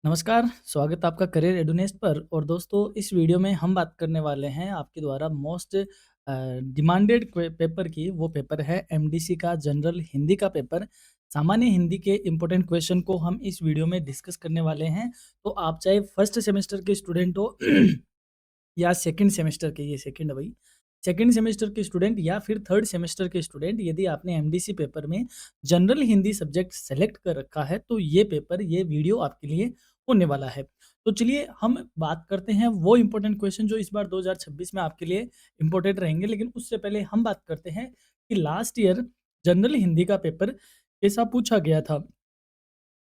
नमस्कार, स्वागत है आपका करियर एडुनेस्ट पर। और दोस्तों, इस वीडियो में हम बात करने वाले हैं आपके द्वारा मोस्ट डिमांडेड पेपर की। वो पेपर है एमडीसी का जनरल हिंदी का पेपर। सामान्य हिंदी के इम्पोर्टेंट क्वेश्चन को हम इस वीडियो में डिस्कस करने वाले हैं। तो आप चाहे फर्स्ट सेमेस्टर के स्टूडेंट हो या सेकंड सेमेस्टर के, ये सेकंड है भाई, सेकंड सेमेस्टर के स्टूडेंट या फिर थर्ड सेमेस्टर के स्टूडेंट, यदि आपने एमडीसी पेपर में जनरल हिंदी सब्जेक्ट सेलेक्ट कर रखा है तो ये पेपर, ये वीडियो आपके लिए होने वाला है। तो चलिए हम बात करते हैं वो इंपॉर्टेंट क्वेश्चन जो इस बार 2026 में आपके लिए इंपॉर्टेंट रहेंगे। लेकिन उससे पहले हम बात करते हैं कि लास्ट ईयर जनरल हिंदी का पेपर कैसा पूछा गया था।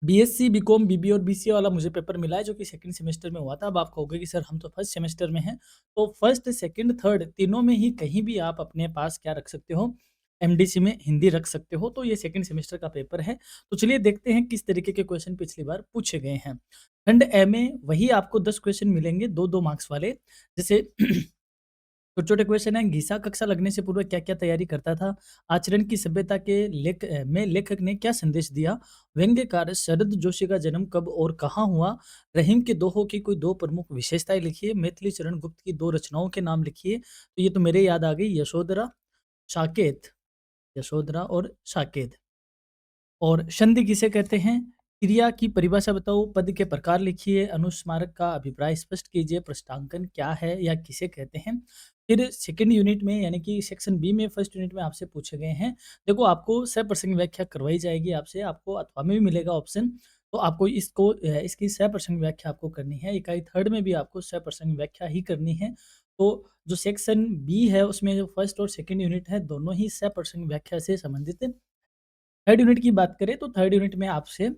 बीएससी, बीकॉम, बीबीए और बीसीए वाला मुझे पेपर मिला है जो कि सेकंड सेमेस्टर में हुआ था। अब आप कहोगे कि सर हम तो फर्स्ट सेमेस्टर में हैं। तो फर्स्ट, सेकंड, थर्ड तीनों में ही कहीं भी आप अपने पास क्या रख सकते हो, एमडीसी में हिंदी रख सकते हो। तो ये सेकंड सेमेस्टर का पेपर है। तो चलिए देखते हैं किस तरीके के क्वेश्चन पिछली बार पूछे गए हैं। खंड ए में वही आपको 10 क्वेश्चन मिलेंगे, 2-2 मार्क्स वाले। जैसे छोटे-छोटे क्वेश्चन हैं। घिसा कक्षा लगने से पूर्व क्या-क्या तैयारी करता था? आचरण की सभ्यता के में लेखक ने क्या संदेश दिया? व्यंग्यकार शरद जोशी का जन्म कब और कहाँ हुआ? रहीम के दोहों की कोई 2 प्रमुख विशेषताएँ लिखिए। मैथिली चरण गुप्त की 2 रचनाओं के नाम लिखिए। तो ये तो मेरे याद आ गई, साकेत, यशोधरा और साकेत। और संधि किसे कहते हैं? क्रिया की परिभाषा बताओ, पद के प्रकार लिखिए, अनुस्मारक का अभिप्राय स्पष्ट कीजिए, प्रश्नांकन क्या है या किसे कहते हैं? फिर सेकंड यूनिट में यानी कि सेक्शन बी में फर्स्ट यूनिट में आपसे पूछे गए हैं। देखो, आपको सप्रसंग व्याख्या करवाई जाएगी आपसे, आपको अथवा में भी मिलेगा ऑप्शन। तो आपको इसकी सप्रसंग व्याख्या आपको करनी है। इकाई थर्ड में भी आपको सप्रसंग व्याख्या ही करनी है। तो जो सेक्शन बी है उसमें जो फर्स्ट और सेकंड यूनिट है, दोनों ही सप्रसंग व्याख्या से संबंधित है। थर्ड यूनिट की बात करें तो थर्ड यूनिट में आपसे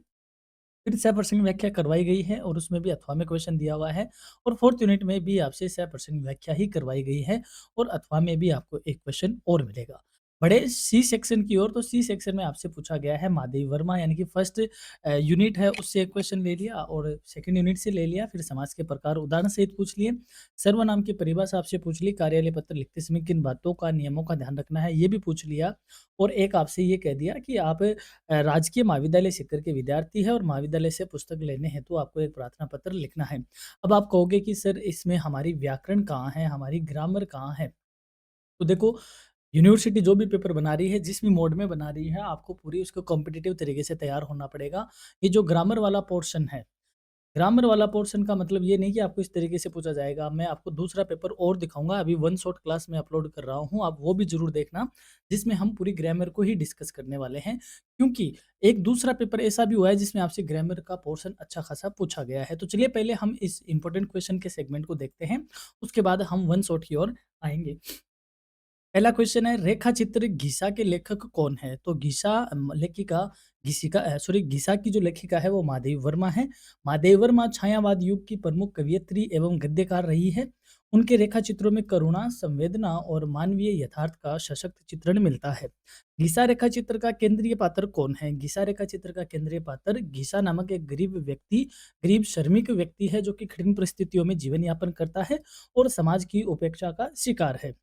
फिर सह-प्रसंग व्याख्या करवाई गई है और उसमें भी अथवा में क्वेश्चन दिया हुआ है। और फोर्थ यूनिट में भी आपसे सह-प्रसंग व्याख्या ही करवाई गई है और अथवा में भी आपको एक क्वेश्चन और मिलेगा। बड़े सी सेक्शन की ओर, तो सी सेक्शन में आपसे पूछा गया है महादेवी वर्मा, यानी कि फर्स्ट यूनिट है उससे एक क्वेश्चन ले लिया और सेकंड यूनिट से ले लिया। फिर समाज के प्रकार उदाहरण सहित पूछ लिए। सर्वनाम की परिभाषा आपसे पूछ ली। कार्यालय पत्र लिखते समय किन बातों का, नियमों का ध्यान रखना है, ये भी पूछ लिया। और एक आपसे ये कह दिया कि आप राजकीय महाविद्यालय सीकर के विद्यार्थी है और महाविद्यालय से पुस्तक लेने हेतु आपको एक प्रार्थना पत्र लिखना है। अब आप कहोगे कि सर इसमें हमारी व्याकरण कहाँ है, हमारी ग्रामर कहाँ है? तो देखो, यूनिवर्सिटी जो भी पेपर बना रही है, जिस भी मोड में बना रही है, आपको पूरी उसको कॉम्पिटिटिव तरीके से तैयार होना पड़ेगा। ये जो ग्रामर वाला पोर्शन है, ग्रामर वाला पोर्शन का मतलब ये नहीं कि आपको इस तरीके से पूछा जाएगा। मैं आपको दूसरा पेपर और दिखाऊँगा, अभी वन शॉट क्लास में अपलोड कर रहा हूँ, आप वो भी ज़रूर देखना, जिसमें हम पूरी ग्रामर को ही डिस्कस करने वाले हैं। क्योंकि एक दूसरा पेपर ऐसा भी हुआ है जिसमें आपसे ग्रामर का पोर्शन अच्छा खासा पूछा गया है। तो चलिए पहले हम इस इम्पोर्टेंट क्वेश्चन के सेगमेंट को देखते हैं, उसके बाद हम वन शॉट की ओर आएँगे। पहला क्वेश्चन है, रेखा चित्र घिसा के लेखक कौन है? तो लेखिका घिसा की जो लेखिका है वो महादेवी वर्मा है। महादेवी वर्मा छायावाद युग की प्रमुख कवयित्री एवं गद्यकार रही है। उनके रेखा चित्रों में करुणा, संवेदना और मानवीय यथार्थ का सशक्त चित्रण मिलता है। घिसा रेखा चित्र का केंद्रीय पात्र कौन है? घिसा रेखा चित्र का केंद्रीय पात्र घिसा नामक एक गरीब श्रमिक व्यक्ति है जो कि कठिन परिस्थितियों में जीवन यापन करता है और समाज की उपेक्षा का शिकार है।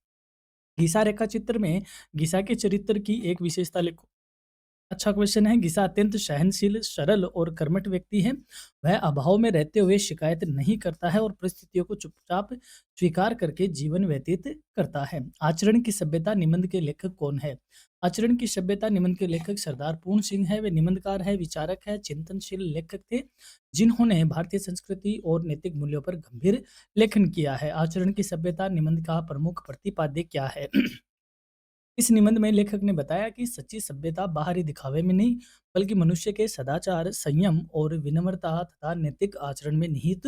गीसा रेखा चित्र में गीसा के चरित्र की एक विशेषता लिखो। अच्छा क्वेश्चन है। गीसा अत्यंत सहनशील, सरल और कर्मठ व्यक्ति है। वह अभाव में रहते हुए शिकायत नहीं करता है और परिस्थितियों को चुपचाप स्वीकार करके जीवन व्यतीत करता है। आचरण की सभ्यता निबंध के लेखक कौन है? आचरण की सभ्यता निबंध के लेखक सरदार पूर्ण सिंह है। वे निबंधकार है, विचारक है, चिंतनशील लेखक थे, जिन्होंने भारतीय संस्कृति और नैतिक मूल्यों पर गंभीर लेखन किया है। आचरण की सभ्यता निबंध का प्रमुख प्रतिपाद्य क्या है? इस निबंध में लेखक ने बताया कि सच्ची सभ्यता बाहरी दिखावे में नहीं, बल्कि मनुष्य के सदाचार, संयम और विनम्रता तथा नैतिक आचरण में निहित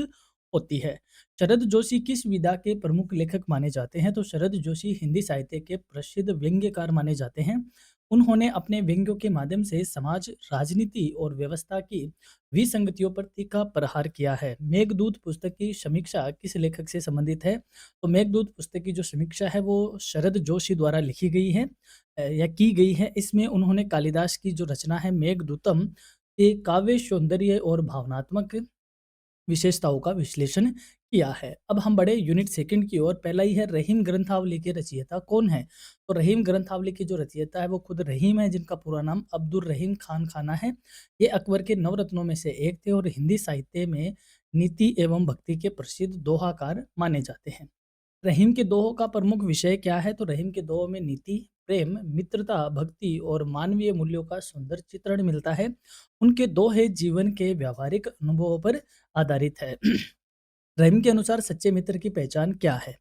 होती है। शरद जोशी किस विधा के प्रमुख लेखक माने जाते हैं? तो शरद जोशी हिंदी साहित्य के प्रसिद्ध व्यंग्यकार माने जाते हैं। उन्होंने अपने व्यंग्यों के माध्यम से समाज, राजनीति और व्यवस्था की विसंगतियों पर तीखा प्रहार किया है। मेघदूत पुस्तक की समीक्षा किस लेखक से संबंधित है? तो मेघदूत पुस्तक की जो समीक्षा है वो शरद जोशी द्वारा लिखी गई है या की गई है। इसमें उन्होंने कालिदास की जो रचना है मेघदूतम के काव्य सौंदर्य और भावनात्मक विशेषताओं का विश्लेषण किया है। अब हम बढ़े यूनिट सेकंड की ओर। पहला ही है रहीम ग्रंथावली के रचयिता कौन है? तो रहीम ग्रंथावली के जो रचयिता है वो खुद रहीम है, जिनका पूरा नाम अब्दुल रहीम खान खाना है। ये अकबर के नवरत्नों में से एक थे और हिंदी साहित्य में नीति एवं भक्ति के प्रसिद्ध दोहाकार माने जाते हैं। रहीम के दोहों का प्रमुख विषय क्या है? तो रहीम के दोहों में नीति, प्रेम, मित्रता, भक्ति और मानवीय मूल्यों का सुंदर चित्रण मिलता है। उनके दोहे जीवन के व्यावहारिक अनुभवों पर आधारित है। रहीम के अनुसार सच्चे मित्र की पहचान क्या है?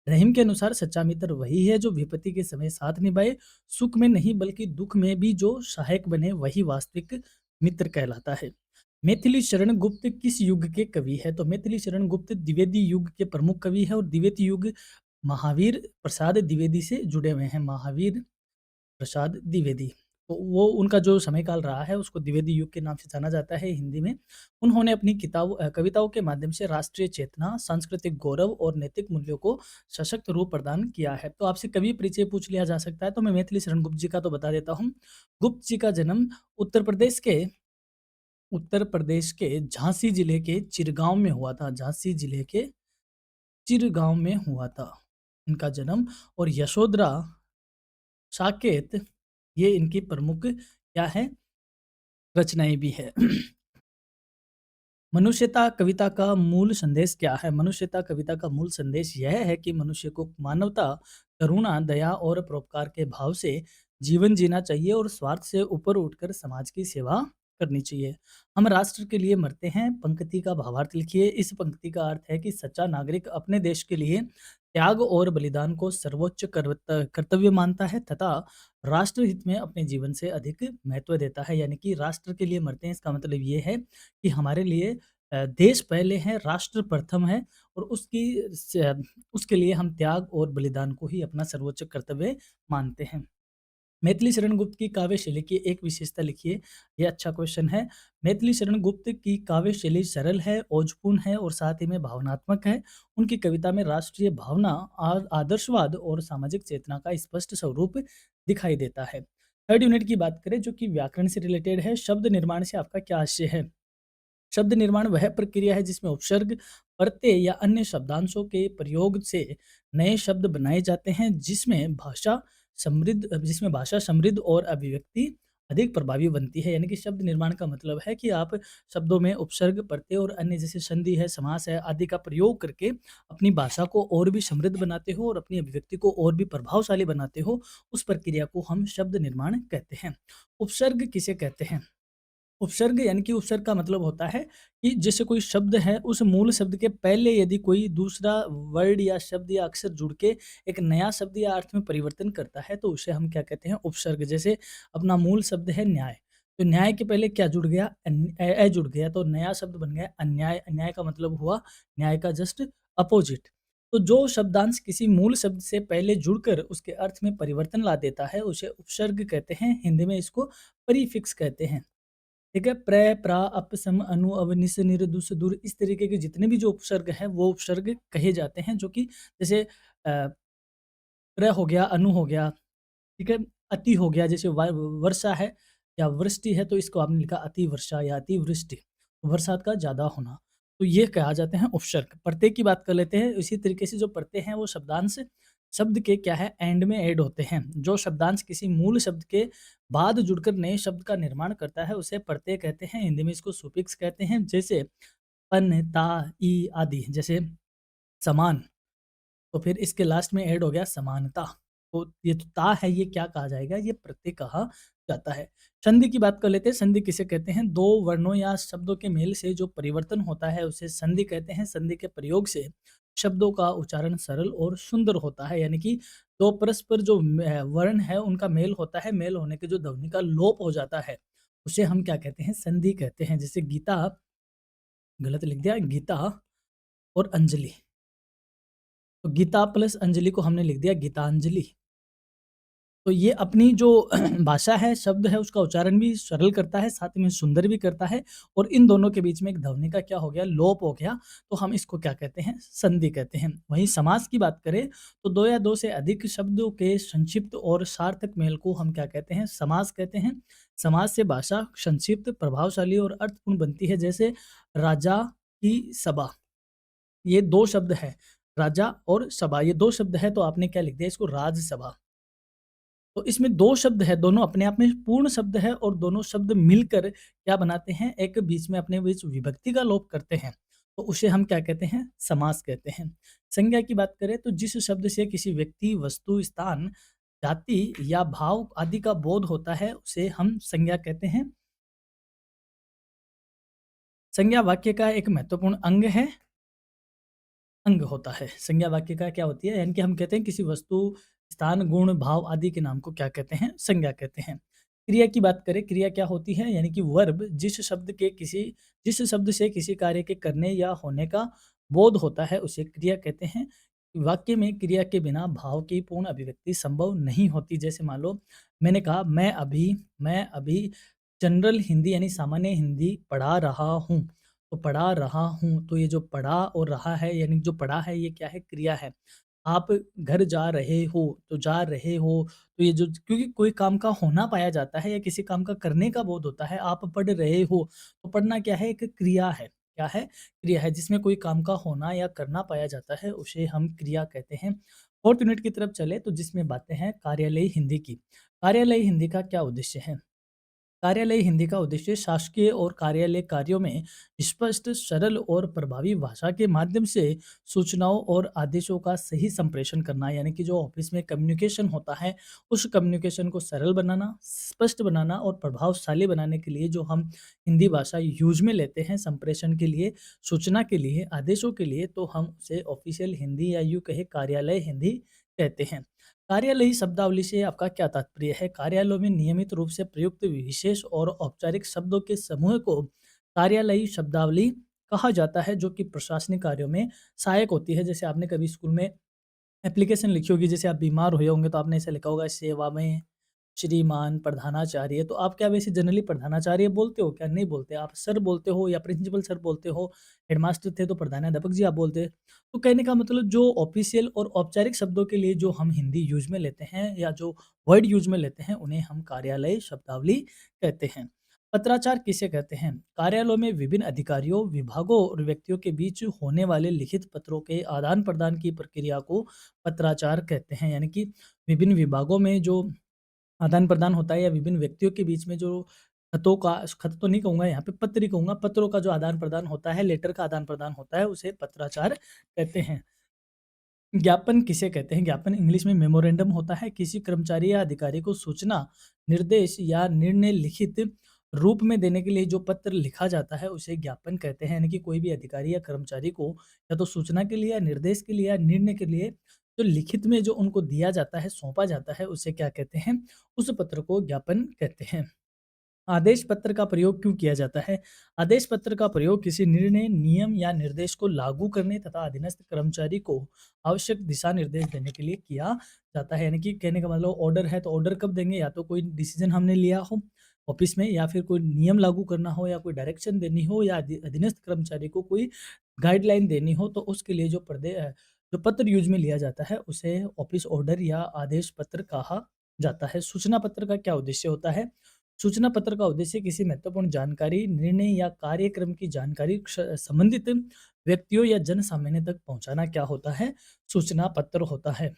रहीम के अनुसार सच्चा मित्र वही है जो विपत्ति के समय साथ निभाए, सुख में नहीं बल्कि दुख में भी जो सहायक बने, वही वास्तविक मित्र कहलाता है। मैथिली शरण गुप्त किस युग के कवि है? तो मैथिली शरण गुप्त द्विवेदी युग के प्रमुख कवि है और द्विवेदी युग महावीर प्रसाद द्विवेदी से जुड़े हुए हैं। महावीर प्रसाद द्विवेदी। तो वो उनका जो समय-काल रहा है उसको द्विवेदी युग के नाम से जाना जाता है हिंदी में। उन्होंने अपनी कविताओं के माध्यम से राष्ट्रीय चेतना, सांस्कृतिक गौरव और नैतिक मूल्यों को सशक्त रूप प्रदान किया है। तो आपसे कवि परिचय पूछ लिया जा सकता है, तो मैं मैथिली शरण गुप्त जी का तो बता देता हूँ। गुप्त जी का जन्म उत्तर प्रदेश के उत्तर प्रदेश के झांसी जिले के चिरगाँव में हुआ था। झांसी जिले के चिरगाँव में हुआ था इनका जन्म। और यशोधरा, साकेत, ये इनकी प्रमुख क्या है, रचनाएँ भी है। मनुष्यता कविता का मूल संदेश क्या है? मनुष्यता कविता का मूल संदेश यह है कि मनुष्य को मानवता, करुणा, दया और परोपकार के भाव से जीवन जीना चाहिए और स्वार्थ से ऊपर उठकर समाज की सेवा करनी चाहिए। हम राष्ट्र के लिए मरते हैं, पंक्ति का भावार्थ लिखिए। इस पंक्ति का अर्थ है कि सच्चा नागरिक अपने देश के लिए त्याग और बलिदान को सर्वोच्च कर्तव्य मानता है तथा राष्ट्र हित में अपने जीवन से अधिक महत्व देता है। यानी कि राष्ट्र के लिए मरते हैं, इसका मतलब ये है कि हमारे लिए देश पहले है, राष्ट्र प्रथम है और उसके लिए हम त्याग और बलिदान को ही अपना सर्वोच्च कर्तव्य मानते हैं। मैथिली शरण गुप्त की काव्य शैली की एक विशेषता लिखिए। ये अच्छा क्वेश्चन है। मैथिली शरण गुप्त की काव्य शैली सरल है, ओजपूर्ण है और साथ ही में भावनात्मक है। उनकी कविता में राष्ट्रीय भावना, आदर्शवाद और सामाजिक चेतना का स्पष्ट स्वरूप दिखाई देता है। थर्ड यूनिट की बात करें जो कि व्याकरण से रिलेटेड है। शब्द निर्माण से आपका क्या आशय है? शब्द निर्माण वह प्रक्रिया है जिसमें उपसर्ग, प्रत्यय या अन्य शब्दांशों के प्रयोग से नए शब्द बनाए जाते हैं, जिसमें भाषा समृद्ध और अभिव्यक्ति अधिक प्रभावी बनती है। यानी कि शब्द निर्माण का मतलब है कि आप शब्दों में उपसर्ग, प्रत्यय और अन्य जैसे संधि है, समास है आदि का प्रयोग करके अपनी भाषा को और भी समृद्ध बनाते हो और अपनी अभिव्यक्ति को और भी प्रभावशाली बनाते हो। उस प्रक्रिया को हम शब्द निर्माण कहते हैं। उपसर्ग किसे कहते हैं? उपसर्ग यानी कि उपसर्ग का मतलब होता है कि जैसे कोई शब्द है, उस मूल शब्द के पहले यदि कोई दूसरा वर्ड या शब्द या अक्षर जुड़ के एक नया शब्द या अर्थ में परिवर्तन करता है, तो उसे हम क्या कहते हैं? उपसर्ग। जैसे अपना मूल शब्द है न्याय, तो न्याय के पहले क्या जुड़ गया? जुड़ गया, तो नया शब्द बन गया अन्याय। अन्याय का मतलब हुआ न्याय का जस्ट अपोजिट। तो जो शब्दांश किसी मूल शब्द से पहले जुड़कर उसके अर्थ में परिवर्तन ला देता है, उसे उपसर्ग कहते हैं। हिंदी में इसको प्रीफिक्स कहते हैं। ठीक है? प्र, प्रा, अप, सम, अनु, अव, निस, निर, दुस, दुर, इस तरीके के जितने भी जो उपसर्ग हैं, वो उपसर्ग कहे जाते हैं, जो कि जैसे प्र हो गया, अनु हो गया, ठीक है? अति हो गया, जैसे वर्षा है या वृष्टि है, तो इसको आपने लिखा अति वर्षा या अति वृष्टि, बरसात का ज़्यादा होना। तो ये कहा जाते हैं उपसर्ग। प्रत्यय की बात कर लेते हैं। इसी तरीके से जो प्रत्यय हैं, वो शब्दांश शब्द के क्या है? एंड में ऐड होते हैं। जो शब्दांश किसी मूल शब्द के बाद जुड़कर नए शब्द का निर्माण करता है, उसे प्रत्यय कहते हैं। हिंदी में इसको सुफिक्स कहते हैं। जैसे अन, ता, ई आदि। जैसे समान, तो फिर इसके लास्ट में ऐड हो गया समानता। तो ये जो ता है, ये क्या कहा जाएगा? ये प्रत्यय कहा जाता है। संधि की बात कर लेते हैं। संधि किसे कहते हैं? दो वर्णों या शब्दों के मेल से जो परिवर्तन होता है उसे संधि कहते हैं। संधि के प्रयोग से शब्दों का उच्चारण सरल और सुंदर होता है। यानी कि दो परस्पर जो वर्ण है उनका मेल होता है, मेल होने के जो ध्वनि का लोप हो जाता है, उसे हम क्या कहते हैं? संधि कहते हैं। जैसे गीता, गलत लिख दिया, गीता और अंजलि। तो गीता प्लस अंजलि को हमने लिख दिया गीतांजलि। तो ये अपनी जो भाषा है, शब्द है, उसका उच्चारण भी सरल करता है, साथ में सुंदर भी करता है और इन दोनों के बीच में एक ध्वनि का क्या हो गया? लोप हो गया, तो हम इसको क्या कहते हैं? संधि कहते हैं। वहीं समास की बात करें तो 2 या 2 से अधिक शब्दों के संक्षिप्त और सार्थक मेल को हम क्या कहते हैं? समास कहते हैं। समास से भाषा संक्षिप्त, प्रभावशाली और अर्थपूर्ण बनती है। जैसे राजा की सभा। ये 2 शब्द है, राजा और सभा, ये 2 शब्द है तो आपने क्या लिख दिया इसको राजसभा। तो इसमें 2 शब्द है, दोनों अपने आप में पूर्ण शब्द है और दोनों शब्द मिलकर क्या बनाते हैं, एक बीच में अपने बीच विभक्ति का लोप करते हैं, तो उसे हम क्या कहते हैं, समास कहते हैं। संज्ञा की बात करें तो जिस शब्द से किसी व्यक्ति, वस्तु, स्थान, जाति या भाव आदि का बोध होता है, उसे हम संज्ञा कहते हैं। संज्ञा वाक्य का एक महत्वपूर्ण अंग होता है। संज्ञा वाक्य का क्या होती है? यानी कि हम कहते हैं किसी वस्तु, स्थान, गुण, भाव आदि के नाम को क्या कहते हैं? संज्ञा कहते हैं। क्रिया की बात करें, क्रिया क्या होती है? यानी कि वर्ब जिस शब्द से किसी कार्य के करने या होने का बोध होता है, उसे क्रिया कहते हैं। वाक्य में क्रिया के बिना भाव की पूर्ण अभिव्यक्ति संभव नहीं होती। जैसे मान लो मैंने कहा मैं अभी जनरल हिंदी यानी सामान्य हिंदी पढ़ा रहा हूँ। तो पढ़ा रहा हूँ, तो ये जो पढ़ा और रहा है यानी जो पढ़ा है ये क्या है? क्रिया है। आप घर जा रहे हो, तो जा रहे हो, तो ये जो क्योंकि कोई काम का होना पाया जाता है या किसी काम का करने का बोध होता है, आप पढ़ रहे हो, तो पढ़ना क्या है? एक क्रिया है। क्या है? क्रिया है जिसमें कोई काम का होना या करना पाया जाता है, उसे हम क्रिया कहते हैं। 4th यूनिट की तरफ चले तो जिसमें बातें हैं कार्यालयी हिंदी की। कार्यालयी हिंदी का क्या उद्देश्य है? कार्यालय हिंदी का उद्देश्य शासकीय और कार्यालय कार्यों में स्पष्ट, सरल और प्रभावी भाषा के माध्यम से सूचनाओं और आदेशों का सही संप्रेषण करना, यानी कि जो ऑफिस में कम्युनिकेशन होता है, उस कम्युनिकेशन को सरल बनाना, स्पष्ट बनाना और प्रभावशाली बनाने के लिए जो हम हिंदी भाषा यूज में लेते हैं संप्रेषण के लिए, सूचना के लिए, आदेशों के लिए, तो हम उसे ऑफिशियल हिंदी या यूँ कहे कार्यालय हिंदी कहते हैं। कार्यालयी शब्दावली से आपका क्या तात्पर्य है? कार्यालयों में नियमित रूप से प्रयुक्त विशेष और औपचारिक शब्दों के समूह को कार्यालयी शब्दावली कहा जाता है, जो कि प्रशासनिक कार्यों में सहायक होती है। जैसे आपने कभी स्कूल में एप्लीकेशन लिखी होगी, जैसे आप बीमार हुए होंगे तो आपने ऐसा लिखा होगा सेवा में श्रीमान प्रधानाचार्य, तो आप क्या वैसे जनरली प्रधानाचार्य बोलते हो क्या? नहीं बोलते, आप सर बोलते हो या प्रिंसिपल सर बोलते हो, हेडमास्टर थे तो प्रधानाध्यापक जी आप बोलते। तो कहने का मतलब जो ऑफिशियल और औपचारिक शब्दों के लिए जो हम हिंदी यूज़ में लेते हैं या जो वर्ड यूज़ में लेते हैं, उन्हें हम कार्यालय शब्दावली कहते हैं। पत्राचार किसे कहते हैं? कार्यालयों में विभिन्न अधिकारियों, विभागों और व्यक्तियों के बीच होने वाले लिखित पत्रों के आदान-प्रदान की प्रक्रिया को पत्राचार कहते हैं। यानी कि विभिन्न विभागों में जो आदान-प्रदान होता है या विभिन्न व्यक्तियों के बीच में जो खत तो नहीं कहूँगा यहाँ पे, पत्र ही कहूँगा, पत्रों का जो आदान-प्रदान होता है, लेटर का आदान-प्रदान होता है, उसे पत्राचार कहते हैं। ज्ञापन किसे कहते हैं? ज्ञापन इंग्लिश में मेमोरेंडम होता है। किसी कर्मचारी या अधिकारी को सूचना, निर्देश या निर्णय लिखित रूप में देने के लिए जो पत्र लिखा जाता है, उसे ज्ञापन कहते हैं। यानी कि कोई भी अधिकारी या कर्मचारी को या तो सूचना के लिए या निर्देश के लिए या निर्णय के लिए जो लिखित में जो उनको दिया जाता है, सौंपा जाता है, उसे क्या कहते हैं? उस पत्र को ज्ञापन कहते हैं। आदेश पत्र का प्रयोग क्यों किया जाता है? आदेश पत्र का प्रयोग किसी निर्णय, नियम या निर्देश को लागू करने तथा अधीनस्थ कर्मचारी को आवश्यक दिशा निर्देश देने के लिए किया जाता है। यानी कि कहने का मतलब ऑर्डर है तो ऑर्डर कब देंगे? या तो कोई डिसीजन हमने लिया हो ऑफिस में या फिर कोई नियम लागू करना हो या कोई डायरेक्शन देनी हो या अधीनस्थ कर्मचारी को कोई गाइडलाइन देनी हो, तो उसके लिए जो पत्र यूज़ में लिया जाता है, उसे ऑफिस ऑर्डर या आदेश पत्र कहा जाता है। सूचना पत्र का क्या उद्देश्य होता है? सूचना पत्र का उद्देश्य किसी महत्वपूर्ण जानकारी, निर्णय या कार्यक्रम की जानकारी संबंधित व्यक्तियों या जन सामान्य तक पहुंचाना क्या होता है? सूचना पत्र होता है।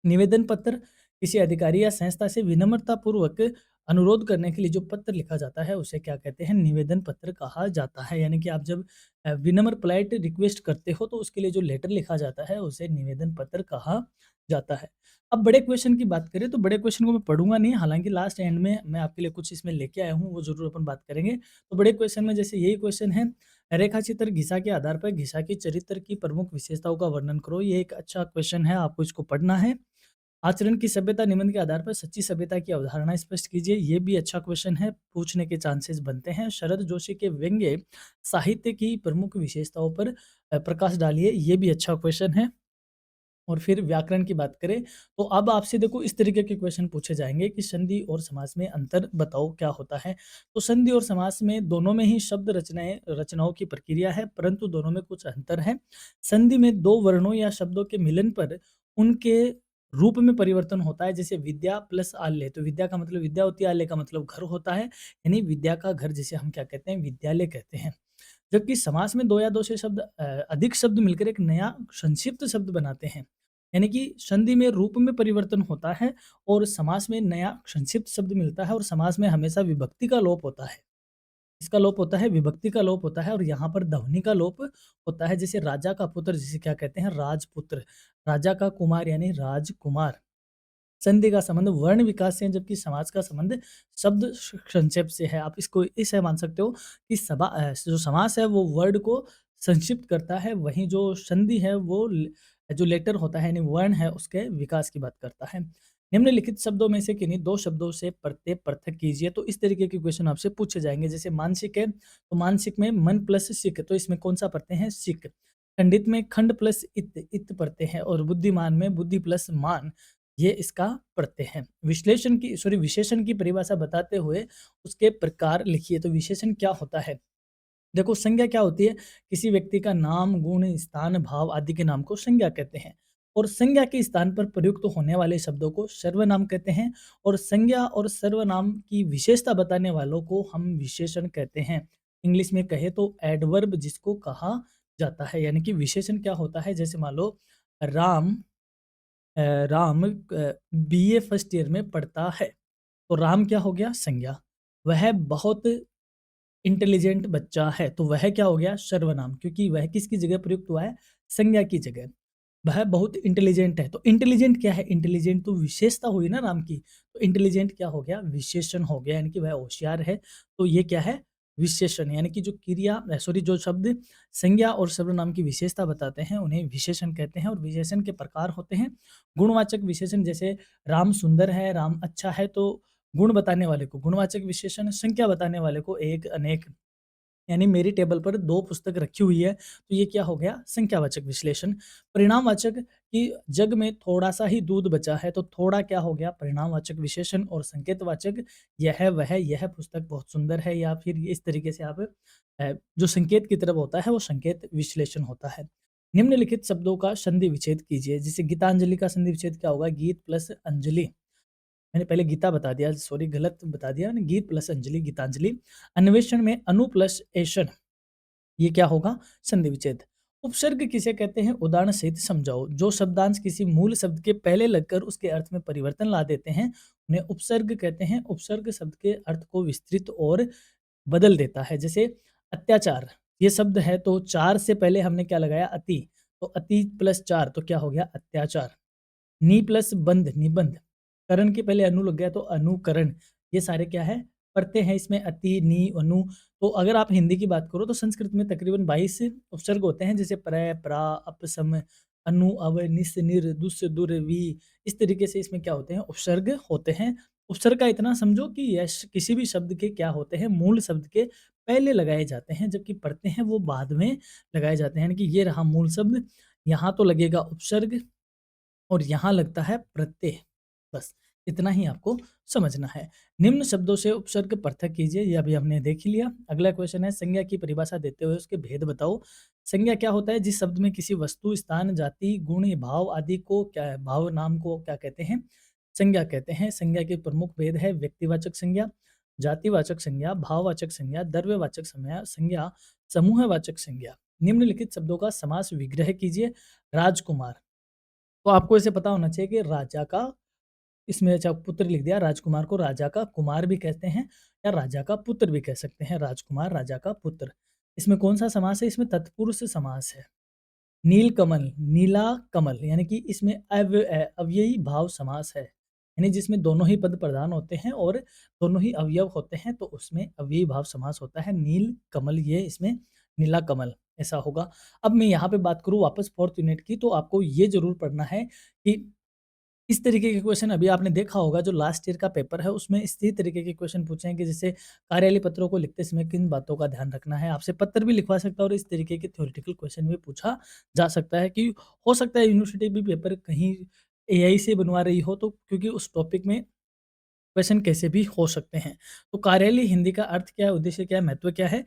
निवेदन पत्र किसी अधिकारी या संस्था से विनम्रता पूर्वक अनुरोध करने के लिए जो पत्र लिखा जाता है, उसे क्या कहते हैं? निवेदन पत्र कहा जाता है। यानी कि आप जब विनम्र पोलाइट रिक्वेस्ट करते हो तो उसके लिए जो लेटर लिखा जाता है, उसे निवेदन पत्र कहा जाता है। अब बड़े क्वेश्चन की बात करें तो बड़े क्वेश्चन को मैं पढ़ूंगा नहीं, हालांकि लास्ट एंड में मैं आपके लिए कुछ इसमें लेके आया हूँ, वो जरूर अपन बात करेंगे। तो बड़े क्वेश्चन में जैसे यही क्वेश्चन है, रेखा चित्र घिसा के आधार पर घिसा के चरित्र की प्रमुख विशेषताओं का वर्णन करो। ये एक अच्छा क्वेश्चन है, आपको इसको पढ़ना है। आचरण की सभ्यता निबंध के आधार पर सच्ची सभ्यता की अवधारणा स्पष्ट कीजिए। ये भी अच्छा क्वेश्चन है, पूछने के चांसेस बनते हैं। शरद जोशी के व्यंग्य साहित्य की प्रमुख विशेषताओं पर प्रकाश डालिए। ये भी अच्छा क्वेश्चन है। और फिर व्याकरण की बात करें तो अब आपसे देखो इस तरीके के क्वेश्चन पूछे जाएंगे कि संधि और समास में अंतर बताओ क्या होता है। तो संधि और समास में दोनों में ही शब्द रचनाओं की प्रक्रिया है, परंतु दोनों में कुछ अंतर है। संधि में दो वर्णों या शब्दों के मिलन पर उनके रूप में परिवर्तन होता है। जैसे विद्या प्लस आल्य, तो विद्या का मतलब विद्या होती है, आल्य का मतलब घर होता है। यानी विद्या का घर जिसे हम क्या कहते हैं? विद्यालय कहते हैं। जबकि समास में 2 या 2 से अधिक शब्द मिलकर एक नया संक्षिप्त शब्द बनाते हैं। यानी कि संधि में रूप में परिवर्तन होता है और समास में नया संक्षिप्त शब्द मिलता है और समास में हमेशा विभक्ति का लोप होता है। इसका लोप होता है, विभक्ति का लोप होता है और यहाँ पर ध्वनि का लोप होता है। जैसे राजा का पुत्र जिसे क्या कहते हैं? राजपुत्र। राजा का कुमार यानी राजकुमार। संधि का संबंध वर्ण विकास से है, जबकि समाज का संबंध शब्द संक्षेप से है। आप इसको इसे मान सकते हो कि जो समास है वो वर्ड को संक्षिप्त करता है, वहीं जो संधि है वो जो लेटर होता है यानी वर्ण है उसके विकास की बात करता है। निम्नलिखित शब्दों में से किन्हीं 2 शब्दों से प्रत्यय पृथक कीजिए। तो इस तरीके के क्वेश्चन आपसे पूछे जाएंगे। जैसे मानसिक है तो मानसिक में मन प्लस सिक, तो इसमें कौन सा प्रत्यय है? सिक। खंडित में खंड प्लस इत प्रत्यय है और बुद्धिमान में बुद्धि प्लस मान, ये इसका प्रत्यय है। विशेषण की परिभाषा बताते हुए उसके प्रकार लिखिए। तो विशेषण क्या होता है? देखो, संज्ञा क्या होती है? किसी व्यक्ति का नाम, गुण, स्थान, भाव आदि के नाम को संज्ञा कहते हैं और संज्ञा के स्थान पर प्रयुक्त होने वाले शब्दों को सर्वनाम कहते हैं और संज्ञा और सर्वनाम की विशेषता बताने वालों को हम विशेषण कहते हैं। इंग्लिश में कहे तो एडवर्ब जिसको कहा जाता है। यानी कि विशेषण क्या होता है? जैसे मान लो Ram Ram BA first year में पढ़ता है, तो राम क्या हो गया? संज्ञा। वह बहुत इंटेलिजेंट बच्चा है, तो वह क्या हो गया? सर्वनाम, क्योंकि वह किसकी जगह प्रयुक्त हुआ है? संज्ञा की जगह। वह बहुत इंटेलिजेंट है, तो इंटेलिजेंट क्या है? इंटेलिजेंट तो विशेषता हुई ना नाम की, तो इंटेलिजेंट क्या हो गया? विशेषण हो गया, यानी कि वह होशियार है, तो ये क्या है? विशेषण। यानी कि जो शब्द संज्ञा और सर्वनाम की विशेषता बताते हैं उन्हें विशेषण कहते हैं और विशेषण के प्रकार होते हैं गुणवाचक विशेषण। जैसे राम सुंदर है, राम अच्छा है, तो गुण बताने वाले को गुणवाचक विशेषण, संख्या बताने वाले को एक, अनेक। यानी मेरी टेबल पर 2 पुस्तक रखी हुई है, तो ये क्या हो गया? संख्यावाचक विश्लेषण। परिणामवाचक कि जग में थोड़ा-सा ही दूध बचा है, तो थोड़ा क्या हो गया? परिणामवाचक विशेषण। और संकेतवाचक यह पुस्तक बहुत सुंदर है, या फिर इस तरीके से आप जो संकेत की तरफ होता है वो संकेत विश्लेषण होता है। निम्नलिखित शब्दों का संधि विच्छेद कीजिए। जैसे गीतांजलि का संधि विच्छेद क्या होगा? गीत प्लस अंजलि। मैंने पहले गीता बता दिया, सॉरी गलत बता दिया मैंने, गीत प्लस अंजलि, गीतांजलि। अन्वेषण में अनु प्लस ऐषण, ये क्या होगा? संधि विच्छेद। उपसर्ग किसे कहते हैं? उदाहरण सहित समझाओ। जो शब्दांश किसी मूल शब्द के पहले लगकर उसके अर्थ में परिवर्तन ला देते हैं उन्हें उपसर्ग कहते हैं। उपसर्ग शब्द के अर्थ को विस्तृत और बदल देता है। जैसे अत्याचार, ये शब्द है तो 4 से पहले हमने क्या लगाया? अति, तो अति प्लस 4 तो क्या हो गया? अत्याचार। नी प्लस बंध, निबंध। करण के पहले अनु लग गया तो अनुकरण। ये सारे क्या है? प्रत्यय हैं इसमें, अति, नी, अनु। तो अगर आप हिंदी की बात करो तो संस्कृत में तकरीबन 22 उपसर्ग होते हैं, जैसे प्र, प्रा, अप, सम, अनु, अव, निस, निर, दुस, दुर, वी। इस तरीके से इसमें क्या होते हैं? उपसर्ग होते हैं। उपसर्ग का इतना समझो कि यश किसी भी शब्द के क्या होते हैं? मूल शब्द के पहले लगाए जाते हैं, जबकि प्रत्यय हैं वो बाद में लगाए जाते हैं। यानी कि ये रहा मूल शब्द, यहाँ तो लगेगा उपसर्ग और यहाँ लगता है प्रत्यय। बस इतना ही आपको समझना है। निम्न शब्दों से उपसर्ग पृथक कीजिए, ये अभी हमने देख ही लिया। अगला क्वेश्चन है, संज्ञा की परिभाषा देते हुए उसके भेद बताओ। संज्ञा क्या होता है? जिस शब्द में किसी वस्तु, स्थान, जाति, गुण, भाव आदि को क्या भाव नाम को क्या कहते हैं? संज्ञा कहते हैं। संज्ञा के प्रमुख भेद है व्यक्तिवाचक संज्ञा, जातिवाचक संज्ञा, भाववाचक संज्ञा, द्रव्यवाचक संज्ञा, समूहवाचक संज्ञा। निम्नलिखित शब्दों का समास विग्रह कीजिए। राजकुमार, तो आपको इसे पता होना चाहिए कि राजा का, इसमें अच्छा पुत्र लिख दिया, राजकुमार को राजा का कुमार भी कहते हैं या राजा का पुत्र भी कह सकते हैं। राजकुमार, राजा का पुत्र। इसमें कौन सा समास है? इसमें तत्पुरुष समास है। नीलकमल, नीला कमल, यानी कि इसमें अव्ययी भाव समास है, यानी जिसमें दोनों ही पद प्रधान होते हैं और दोनों ही अवयव होते हैं, तो उसमें अव्ययी भाव समास होता है। नील कमल, ये इसमें नीला कमल ऐसा होगा। अब मैं यहाँ पे बात करूँ वापस 4th यूनिट की, तो आपको ये जरूर पढ़ना है कि इस तरीके के क्वेश्चन अभी आपने देखा होगा जो लास्ट ईयर का पेपर है उसमें इसी तरीके के क्वेश्चन पूछे हैं कि जैसे कार्यालय पत्रों को लिखते समय किन बातों का ध्यान रखना है। आपसे पत्र भी लिखवा सकता है और इस तरीके के थ्योरेटिकल क्वेश्चन भी पूछा जा सकता है कि हो सकता है यूनिवर्सिटी भी पेपर कहीं एआई से बनवा रही हो, तो क्योंकि उस टॉपिक में क्वेश्चन कैसे भी हो सकते हैं। तो कार्यालय हिंदी का अर्थ क्या है, उद्देश्य क्या है, महत्व क्या है,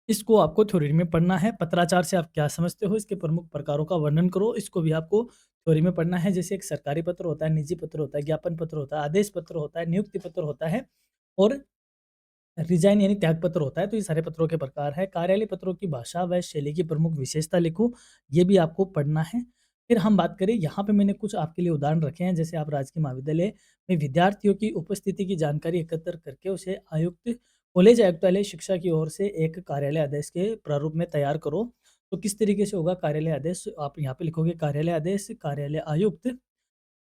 इसको आपको थ्योरी में पढ़ना है। पत्राचार से आप क्या समझते हो, इसके प्रमुख प्रकारों का वर्णन करो, इसको भी आपको थ्योरी में पढ़ना है। जैसे एक सरकारी पत्र होता है, निजी पत्र होता है, ज्ञापन पत्र होता है, आदेश पत्र होता है, नियुक्ति पत्र होता है और रिज़ाइन यानी त्यागपत्र होता है, तो ये सारे पत्रों के प्रकार हैं। कार्यालय पत्रों की भाषा व शैली की प्रमुख विशेषता लिखो, ये भी आपको पढ़ना है। फिर हम बात करें, यहाँ पे मैंने कुछ आपके लिए उदाहरण रखे हैं, जैसे आप राजकीय महाविद्यालय में विद्यार्थियों की उपस्थिति की जानकारी एकत्र करके उसे आयुक्त कॉलेज आयुक्तालय शिक्षा की ओर से एक कार्यालय आदेश के प्रारूप में तैयार करो। तो किस तरीके से होगा कार्यालय आदेश? आप यहाँ पे लिखोगे कार्यालय आदेश, कार्यालय आयुक्त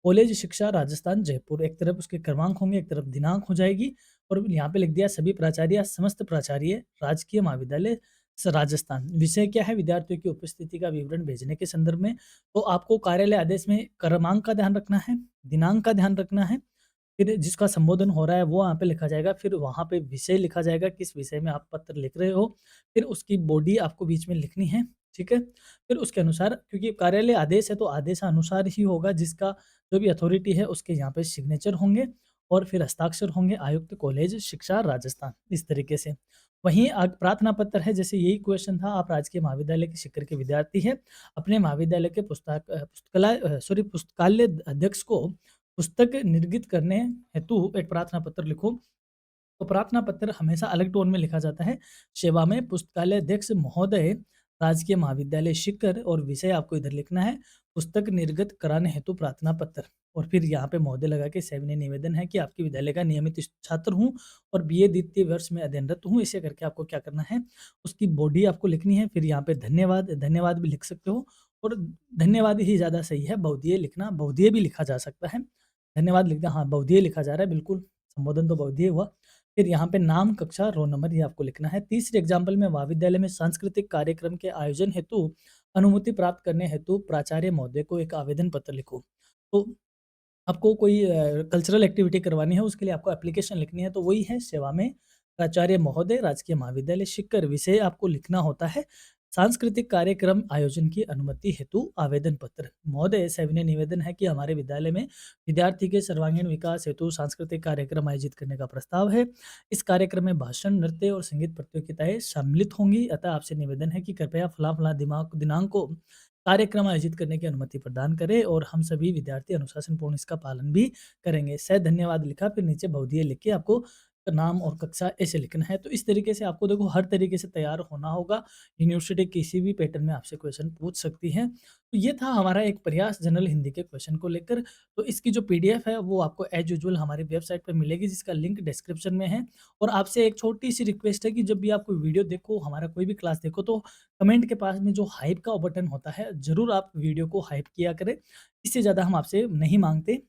कॉलेज शिक्षा राजस्थान जयपुर, एक तरफ उसके क्रमांक होंगे, एक तरफ दिनांक हो जाएगी और यहाँ पे लिख दिया सभी प्राचार्य, समस्त प्राचार्य, राजकीय महाविद्यालय राजस्थान। विषय क्या है? विद्यार्थियों की उपस्थिति का विवरण भेजने के संदर्भ में। तो आपको कार्यालय आदेश में क्रमांक का ध्यान रखना है, दिनांक का ध्यान रखना है, फिर जिसका संबोधन हो रहा है वो वहाँ पे लिखा जाएगा, फिर वहाँ पे विषय लिखा जाएगा, किस विषय में आप पत्र लिख रहे हो, फिर उसकी बॉडी आपको बीच में लिखनी है, ठीक है? फिर उसके अनुसार, क्योंकि कार्यालय आदेश है तो आदेशानुसार ही होगा, जिसका जो भी अथॉरिटी है उसके यहाँ पे सिग्नेचर होंगे और फिर हस्ताक्षर होंगे, आयुक्त कॉलेज शिक्षा राजस्थान, इस तरीके से। वहीं प्रार्थना पत्र है, जैसे यही क्वेश्चन था, आप राजकीय महाविद्यालय के शिक्षक के विद्यार्थी हैं, अपने महाविद्यालय के पुस्तकालय अध्यक्ष को पुस्तक निर्गत करने हेतु एक प्रार्थना पत्र लिखो। तो प्रार्थना पत्र हमेशा अलग टोन में लिखा जाता है। सेवा में पुस्तकालय अध्यक्ष महोदय, राजकीय महाविद्यालय सीकर, और विषय आपको इधर लिखना है, पुस्तक निर्गत कराने हेतु प्रार्थना पत्र। और फिर यहाँ पे महोदय लगा के सविनय निवेदन है कि आपके विद्यालय का नियमित छात्र हूँ और बीए द्वितीय वर्ष में अध्ययनरत हूँ। इसे करके आपको क्या करना है, उसकी बॉडी आपको लिखनी है। फिर यहाँ पे धन्यवाद, धन्यवाद भी लिख सकते हो और धन्यवाद ही ज़्यादा सही है, बहुधीय लिखना, बहुधीय भी लिखा जा सकता है। धन्यवाद लिख दिया, हाँ, बहुधीय लिखा जा रहा है, बिल्कुल, संबोधन तो बहुधीय हुआ। फिर यहाँ पे नाम, कक्षा, रोल नंबर ये आपको लिखना है। तीसरे एग्जाम्पल में, महाविद्यालय में सांस्कृतिक कार्यक्रम के आयोजन हेतु अनुमति प्राप्त करने हेतु प्राचार्य महोदय को एक आवेदन पत्र लिखो। तो आपको कोई कल्चरल एक्टिविटी करवानी है, उसके लिए आपको एप्लीकेशन लिखनी है, तो वही है, सेवा में प्राचार्य महोदय, राजकीय महाविद्यालय सीकर, विषय आपको लिखना होता है सांस्कृतिक कार्यक्रम आयोजन की अनुमति हेतु आवेदन पत्र। महोदय, सविनय निवेदन है कि हमारे विद्यालय में विद्यार्थी के सर्वांगीण विकास हेतु सांस्कृतिक कार्यक्रम आयोजित करने का प्रस्ताव है। इस कार्यक्रम में भाषण, नृत्य और संगीत प्रतियोगिताएं सम्मिलित होंगी, अतः आपसे निवेदन है कि कृपया फला फला दिमाग दिनांक को कार्यक्रम आयोजित करने की अनुमति प्रदान करें और हम सभी विद्यार्थी अनुशासनपूर्ण इसका पालन भी करेंगे। सह धन्यवाद लिखा, फिर नीचे बहुधीय लिख के आपको नाम और कक्षा ऐसे लिखना है। तो इस तरीके से आपको देखो हर तरीके से तैयार होना होगा। यूनिवर्सिटी किसी भी पैटर्न में आपसे क्वेश्चन पूछ सकती है। तो ये था हमारा एक प्रयास जनरल हिंदी के क्वेश्चन को लेकर। तो इसकी जो पीडीएफ है वो आपको एज़ यूजुअल हमारी वेबसाइट पे मिलेगी, जिसका लिंक डिस्क्रिप्शन में है। और आपसे एक छोटी-सी रिक्वेस्ट है कि जब भी आप कोई वीडियो देखो, हमारा कोई भी क्लास देखो, तो कमेंट के पास में जो हाइप का बटन होता है, ज़रूर आप वीडियो को हाइप किया करें। इससे ज़्यादा हम आपसे नहीं माँगते।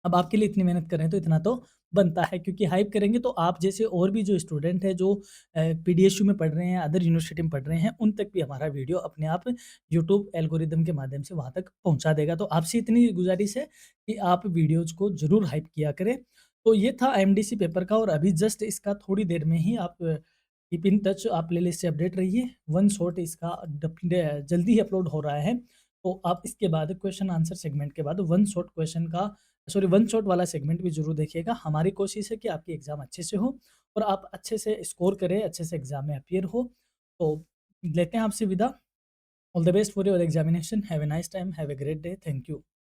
अब आपके लिए इतनी मेहनत कर रहे हैं तो इतना तो बनता है, क्योंकि हाइप करेंगे तो आप जैसे और भी जो स्टूडेंट हैं जो पीडीएसयू में पढ़ रहे हैं, अदर यूनिवर्सिटी में पढ़ रहे हैं, उन तक भी हमारा वीडियो अपने आप यूट्यूब एल्गोरिदम के माध्यम से वहाँ तक पहुँचा देगा। तो आपसे इतनी गुज़ारिश है कि आप वीडियोज़ को ज़रूर हाइप किया करें। तो ये था एमडीसी पेपर का, और अभी जस्ट इसका थोड़ी देर में ही आप कीप इन टच, आप प्लेलिस्ट से अपडेट रहिए। वन शॉट इसका जल्दी ही अपलोड हो रहा है। तो आप इसके बाद क्वेश्चन आंसर सेगमेंट के बाद वन शॉट वाला सेगमेंट भी ज़रूर देखिएगा। हमारी कोशिश है कि आपकी एग्ज़ाम अच्छे से हो और आप अच्छे से स्कोर करें, अच्छे से एग्ज़ाम में अपीयर हो। तो लेते हैं आपसे विदा। All the best for your examination. Have a nice time, have a great day. Thank you.